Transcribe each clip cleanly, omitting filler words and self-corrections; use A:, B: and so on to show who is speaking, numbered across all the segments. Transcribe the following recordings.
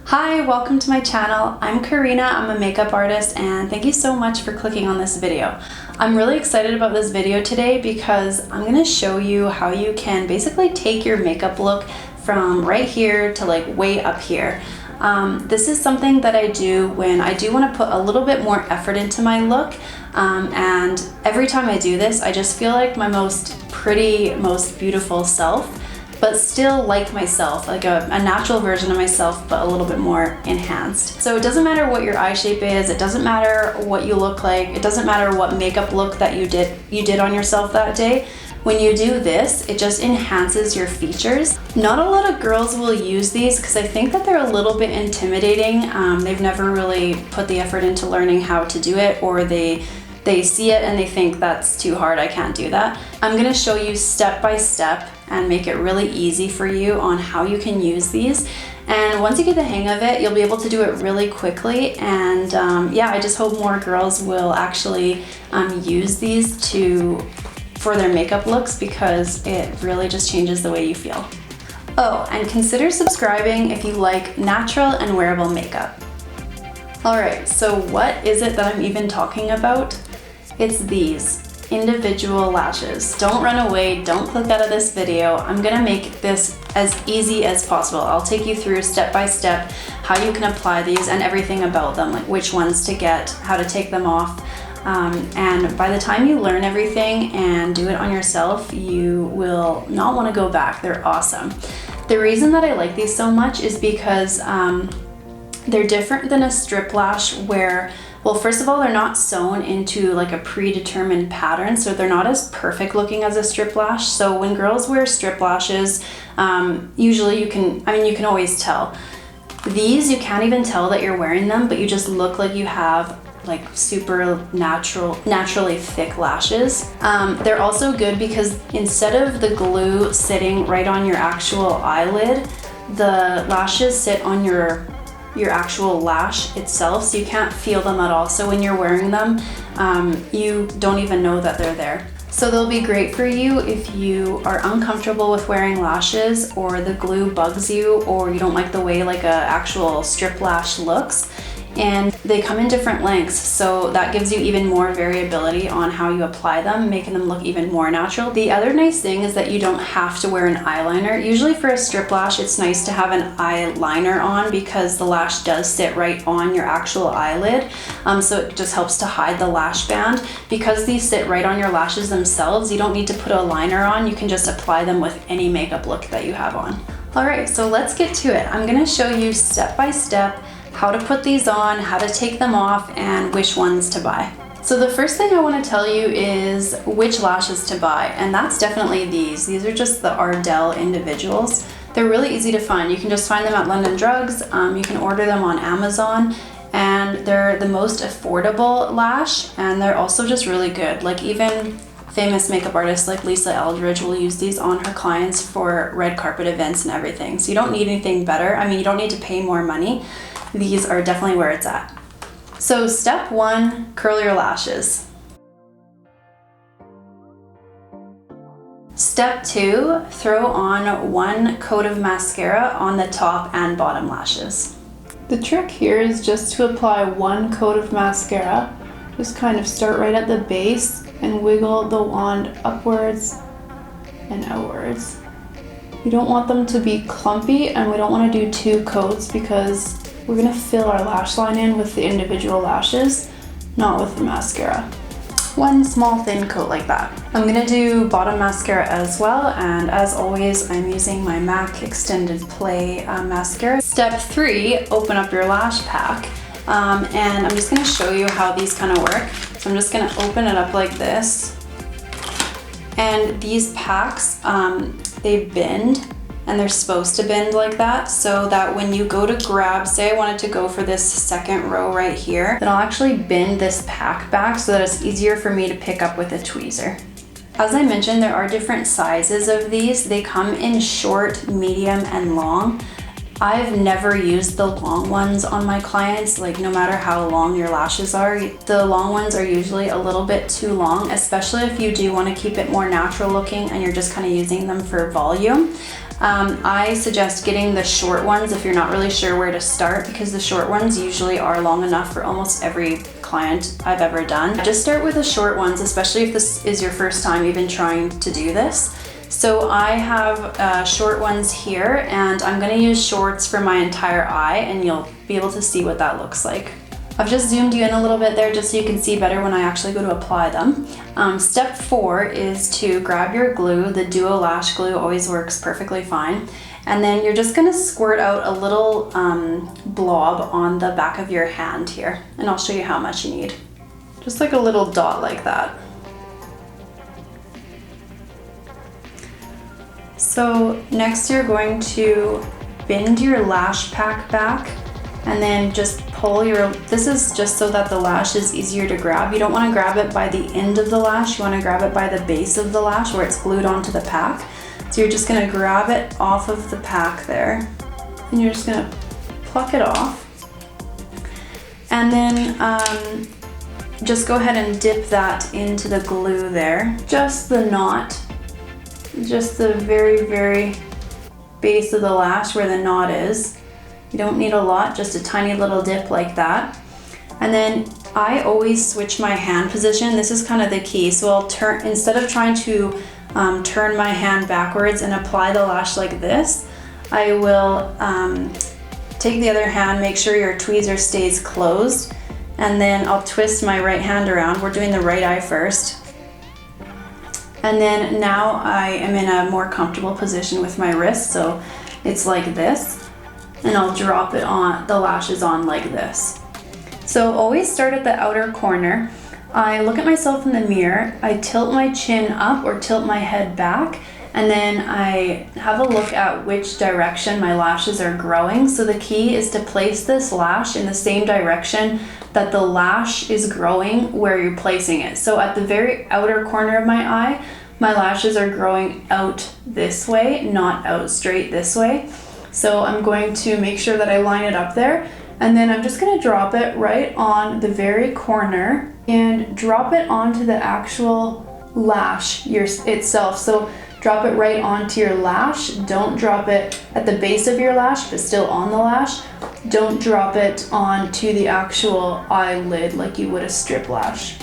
A: Hi, welcome to my channel. I'm Karina, I'm a makeup artist, and thank you so much for clicking on this video. I'm really excited about this video today because I'm gonna show you how you can basically take your makeup look from right here to like way up here. This is something that I do when I do want to put a little bit more effort into my look, and every time I do this, I just feel like my most pretty, most beautiful self, but still like myself, like a natural version of myself, but a little bit more enhanced. So it doesn't matter what your eye shape is, it doesn't matter what you look like, it doesn't matter what makeup look that you did on yourself that day. When you do this, it just enhances your features. Not a lot of girls will use these because I think that they're a little bit intimidating. They've never really put the effort into learning how to do it, or they see it and they think that's too hard, I can't do that. I'm gonna show you step by step and make it really easy for you on how you can use these. And once you get the hang of it, you'll be able to do it really quickly. And yeah, I just hope more girls will actually use these for their makeup looks, because it really just changes the way you feel. Oh, and consider subscribing if you like natural and wearable makeup. Alright, so what is it that I'm even talking about? It's these individual lashes. Don't run away, don't click out of this video. I'm gonna make this as easy as possible. I'll take you through step by step how you can apply these and everything about them, like which ones to get, how to take them off. And by the time you learn everything and do it on yourself, you will not want to go back. They're awesome. The reason that I like these so much is because they're different than a strip lash where, well, first of all, they're not sewn into like a predetermined pattern, so they're not as perfect looking as a strip lash. So when girls wear strip lashes, usually you can always tell. These, you can't even tell that you're wearing them, but you just look like you have like super naturally thick lashes. They're also good because instead of the glue sitting right on your actual eyelid, the lashes sit on your actual lash itself, so you can't feel them at all. So when you're wearing them, you don't even know that they're there. So they'll be great for you if you are uncomfortable with wearing lashes, or the glue bugs you, or you don't like the way like a actual strip lash looks. And they come in different lengths, so that gives you even more variability on how you apply them, making them look even more natural. The other nice thing is that you don't have to wear an eyeliner. Usually for a strip lash, it's nice to have an eyeliner on because the lash does sit right on your actual eyelid, so it just helps to hide the lash band. Because these sit right on your lashes themselves, you don't need to put a liner on, you can just apply them with any makeup look that you have on. Alright, so let's get to it. I'm going to show you step by step how to put these on, how to take them off, and which ones to buy. So the first thing I want to tell you is which lashes to buy, and that's definitely these. These are just the Ardell individuals. They're really easy to find. You can just find them at London Drugs, you can order them on Amazon, and they're the most affordable lash, and they're also just really good. Like even famous makeup artists like Lisa Eldridge will use these on her clients for red carpet events and everything. So you don't need anything better. I mean, you don't need to pay more money. These are definitely where it's at. So step 1, curl your lashes. Step 2, throw on 1 coat of mascara on the top and bottom lashes. The trick here is just to apply 1 coat of mascara. Just kind of start right at the base and wiggle the wand upwards and outwards. You don't want them to be clumpy, and we don't want to do 2 coats because we're going to fill our lash line in with the individual lashes, not with the mascara. 1 small thin coat like that. I'm going to do bottom mascara as well, and as always I'm using my MAC Extended Play mascara. Step 3, open up your lash pack, and I'm just going to show you how these kind of work. So I'm just going to open it up like this, and these packs, they bend. And they're supposed to bend like that, so that when you go to grab, say I wanted to go for this second row right here, then I'll actually bend this pack back so that it's easier for me to pick up with a tweezer. As I mentioned, there are different sizes of these. They come in short, medium, and long. I've never used the long ones on my clients, like no matter how long your lashes are. The long ones are usually a little bit too long, especially if you do want to keep it more natural looking and you're just kind of using them for volume. I suggest getting the short ones if you're not really sure where to start, because the short ones usually are long enough for almost every client I've ever done. Just start with the short ones, especially if this is your first time even trying to do this. So I have short ones here, and I'm going to use shorts for my entire eye, and you'll be able to see what that looks like. I've just zoomed you in a little bit there just so you can see better when I actually go to apply them. Step 4 is to grab your glue. The Duo Lash Glue always works perfectly fine. And then you're just gonna squirt out a little blob on the back of your hand here. And I'll show you how much you need. Just like a little dot like that. So next you're going to bend your lash pack back, and then just pull your, this is just so that the lash is easier to grab. You don't want to grab it by the end of the lash, you want to grab it by the base of the lash where it's glued onto the pack. So you're just going to grab it off of the pack there, and you're just going to pluck it off. And then just go ahead and dip that into the glue there. Just the knot, just the very, very base of the lash where the knot is. You don't need a lot, just a tiny little dip like that. And then I always switch my hand position. This is kind of the key. So I'll turn, instead of trying to turn my hand backwards and apply the lash like this, I will take the other hand, make sure your tweezer stays closed, and then I'll twist my right hand around. We're doing the right eye first. And then now I am in a more comfortable position with my wrist, so it's like this. And I'll drop it on, the lashes on like this. So always start at the outer corner. I look at myself in the mirror, I tilt my chin up or tilt my head back, and then I have a look at which direction my lashes are growing. So the key is to place this lash in the same direction that the lash is growing where you're placing it. So at the very outer corner of my eye, my lashes are growing out this way, not out straight this way. So I'm going to make sure that I line it up there, and then I'm just going to drop it right on the very corner and drop it onto the actual lash itself. So drop it right onto your lash. Don't drop it at the base of your lash, but still on the lash. Don't drop it onto the actual eyelid like you would a strip lash.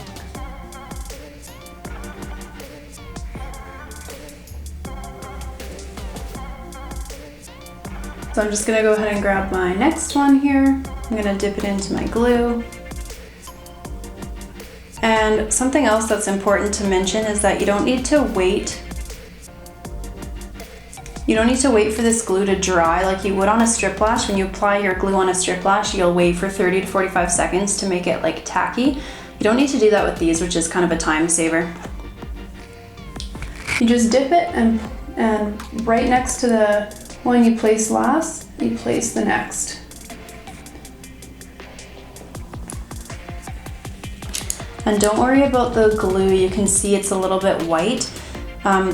A: So I'm just gonna go ahead and grab my next one here. I'm gonna dip it into my glue. And something else that's important to mention is that you don't need to wait. You don't need to wait for this glue to dry like you would on a strip lash. When you apply your glue on a strip lash, you'll wait for 30 to 45 seconds to make it like tacky. You don't need to do that with these, which is kind of a time saver. You just dip it, and right next to the one you place last, you place the next. And don't worry about the glue. You can see it's a little bit white.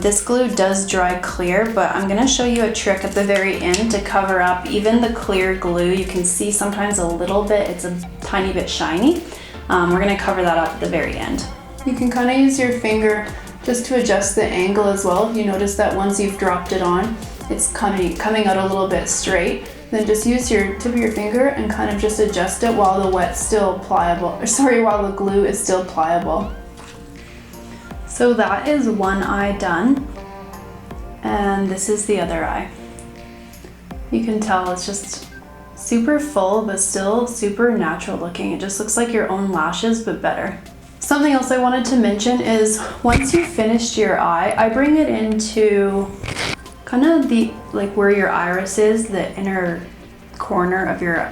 A: This glue does dry clear, but I'm gonna show you a trick at the very end to cover up even the clear glue. You can see sometimes a little bit, it's a tiny bit shiny. We're gonna cover that up at the very end. You can kind of use your finger just to adjust the angle as well. If you notice that once you've dropped it on, it's coming out a little bit straight. Then just use your tip of your finger and kind of just adjust it while the wet's still pliable, or sorry, while the glue is still pliable. So that is one eye done, and this is the other eye. You can tell it's just super full, but still super natural looking. It just looks like your own lashes, but better. Something else I wanted to mention is once you've finished your eye, I bring it into kind of the, like where your iris is, the inner corner of your,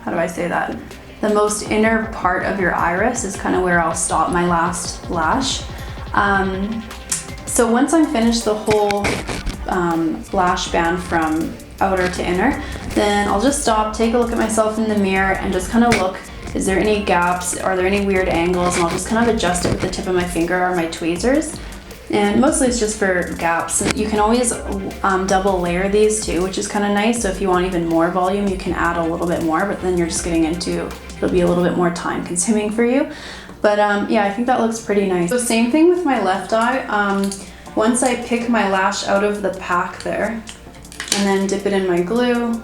A: how do I say that? The most inner part of your iris is kind of where I'll stop my last lash. So once I'm finished the whole lash band from outer to inner, then I'll just stop, take a look at myself in the mirror, and just kind of look, is there any gaps? Are there any weird angles? And I'll just kind of adjust it with the tip of my finger or my tweezers. And mostly it's just for gaps. You can always double layer these too, which is kind of nice. So if you want even more volume, you can add a little bit more, but then you're just getting into, it'll be a little bit more time consuming for you. But yeah, I think that looks pretty nice. So same thing with my left eye. Once I pick my lash out of the pack there, and then dip it in my glue.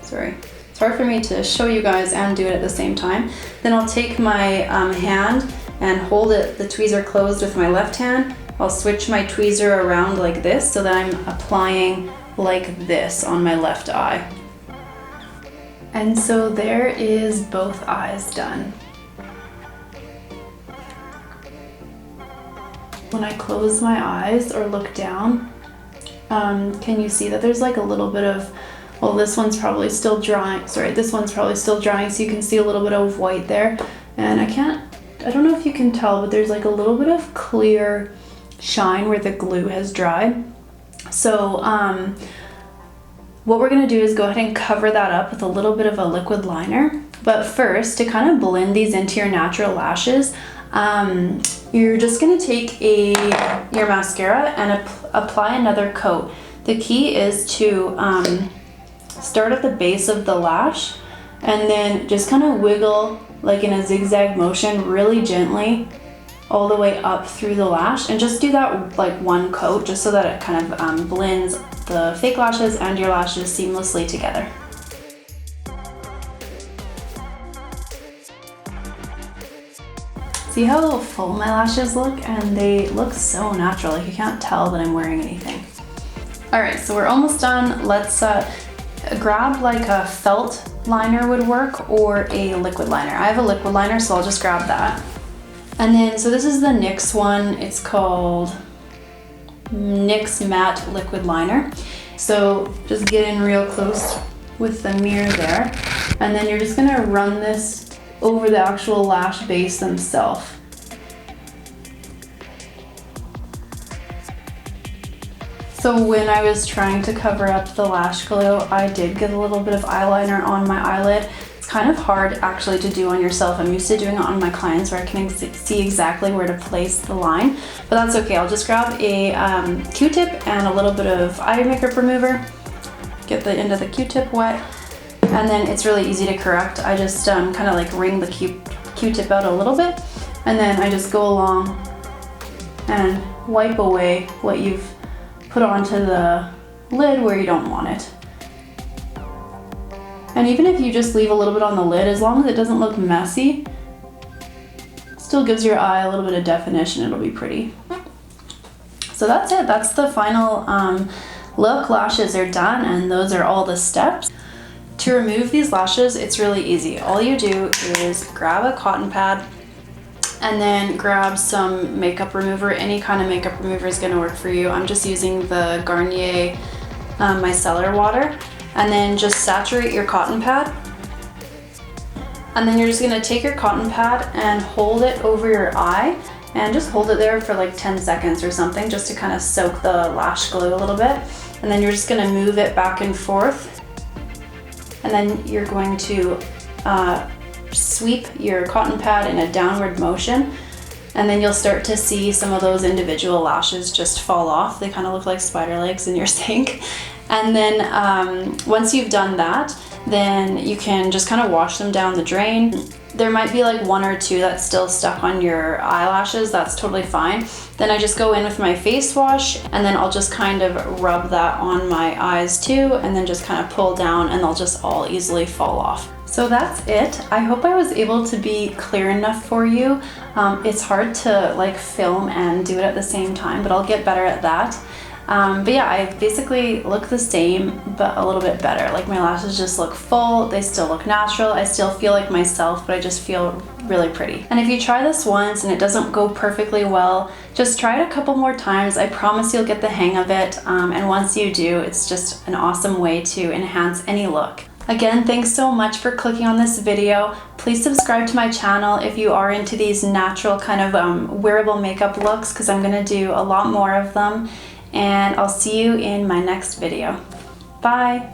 A: Sorry, it's hard for me to show you guys and do it at the same time. Then I'll take my hand and hold it, the tweezer closed with my left hand. I'll switch my tweezer around like this so that I'm applying like this on my left eye. And so there is both eyes done. When I close my eyes or look down, can you see that there's like a little bit of, well, this one's probably still drying. Sorry, this one's probably still drying, so you can see a little bit of white there. And I don't know if you can tell, but there's like a little bit of clear shine where the glue has dried. So what we're gonna do is go ahead and cover that up with a little bit of a liquid liner. But first, to kind of blend these into your natural lashes, you're just gonna take your mascara and apply another coat. The key is to start at the base of the lash and then just kind of wiggle like in a zigzag motion really gently all the way up through the lash, and just do that like one coat just so that it kind of blends the fake lashes and your lashes seamlessly together. See how full my lashes look? And they look so natural, like you can't tell that I'm wearing anything. All right, so we're almost done. Let's grab like a felt liner would work, or a liquid liner. I have a liquid liner, so I'll just grab that. And then, so this is the NYX one. It's called NYX Matte Liquid Liner. So just get in real close with the mirror there. And then you're just gonna run this over the actual lash base themselves. So when I was trying to cover up the lash glue, I did get a little bit of eyeliner on my eyelid. It's kind of hard actually to do on yourself. I'm used to doing it on my clients where I can see exactly where to place the line, but that's okay. I'll just grab a Q-tip and a little bit of eye makeup remover, get the end of the Q-tip wet, and then it's really easy to correct. I just kind of like wring the Q-tip out a little bit, and then I just go along and wipe away what you've put onto the lid where you don't want it. And even if you just leave a little bit on the lid, as long as it doesn't look messy, it still gives your eye a little bit of definition. It'll be pretty. So that's it. That's the final look. Lashes are done, and those are all the steps. To remove these lashes, it's really easy. All you do is grab a cotton pad and then grab some makeup remover. Any kind of makeup remover is gonna work for you. I'm just using the Garnier micellar water. And then just saturate your cotton pad. And then you're just gonna take your cotton pad and hold it over your eye, and just hold it there for like 10 seconds or something, just to kind of soak the lash glue a little bit. And then you're just gonna move it back and forth. And then you're going to sweep your cotton pad in a downward motion, and then you'll start to see some of those individual lashes just fall off. They kind of look like spider legs in your sink. And then once you've done that, then you can just kind of wash them down the drain. There might be like one or two that's still stuck on your eyelashes. That's totally fine. Then I just go in with my face wash, and then I'll just kind of rub that on my eyes too, and then just kind of pull down, and they'll just all easily fall off. So that's it. I hope I was able to be clear enough for you. It's hard to like film and do it at the same time, but I'll get better at that. But yeah, I basically look the same, but a little bit better. Like my lashes just look full, they still look natural, I still feel like myself, but I just feel really pretty. And if you try this once and it doesn't go perfectly well, just try it a couple more times. I promise you'll get the hang of it. And once you do, it's just an awesome way to enhance any look. Again, thanks so much for clicking on this video. Please subscribe to my channel if you are into these natural kind of wearable makeup looks, because I'm gonna do a lot more of them. And I'll see you in my next video. Bye!